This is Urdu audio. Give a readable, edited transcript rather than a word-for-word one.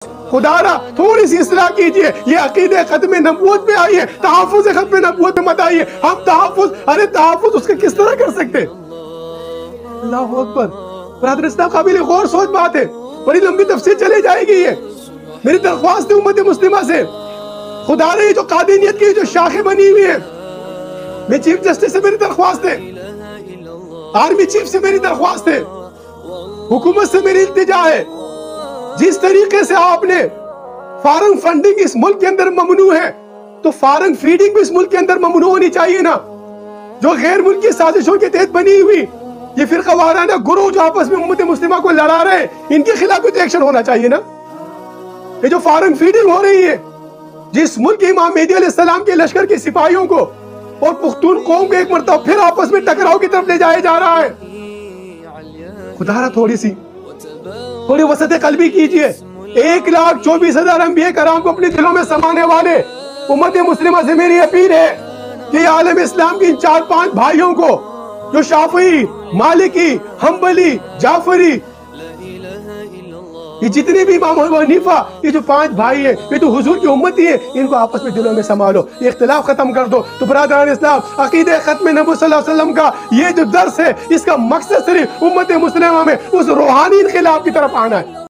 خدا تھوڑی سی اصلاح کیجئے. یہ عقیدہ ختم نبوت میں آئیے, تحفظ ختم نبوت میں مت آئیے. ہم تحفظ اس کے کس طرح کر سکتے؟ اللہ اکبر. برادر اسلام قابل غور سوچ بات ہے, بڑی لمبی تفصیل چلے جائے گی. یہ میری درخواست ہے امت مسلمہ سے, خدا رہی جو قادینیت کی جو شاخیں بنی ہوئی ہیں, میں چیف جسٹس سے میری درخواست ہے, آرمی چیف سے میری درخواست ہے, حکومت سے میری التجا ہے, جس طریقے سے آپ نے فارن فنڈنگ اس ملک کے اندر ممنوع ہے, تو فارن فیڈنگ بھی اس ملک کے اندر ممنوع ہونی چاہیے نا. جو غیر ملکی سازشوں کے تحت بنی ہوئی یہ فرقہ وارانہ گروہ جو آپس میں امت مسلمہ کو لڑا رہے ہیں, ان کے خلاف بھی تو ایکشن ہونا چاہیے نا. یہ جو فارن فیڈنگ ہو رہی ہے, جس ملک امام مہدی علیہ السلام کے لشکر کے سپاہیوں کو اور پختون قوم کو ایک مرتبہ پھر آپس میں ٹکراؤ کی طرف لے جایا جا رہا ہے. خدا تھوڑی وسعت قلبی کیجئے. 1,24,000 انبیاء کرام کو اپنے دلوں میں سمانے والے امت مسلمہ سے میری اپیل ہے کہ عالم اسلام کی ان 4-5 بھائیوں کو, جو شافعی, مالکی, حنبلی, جعفری, یہ جتنے بھی امام ابو حنیفہ, یہ جو 5 بھائی ہیں, یہ تو حضور کی امتی ہیں, ان کو آپس میں دلوں میں سنبھالو, یہ اختلاف ختم کر دو. تو برادران اسلام, عقیدہ ختم نبوت صلی اللہ علیہ وسلم کا یہ جو درس ہے, اس کا مقصد صرف امت مسلمہ میں اس روحانی انقلاب کی طرف آنا ہے.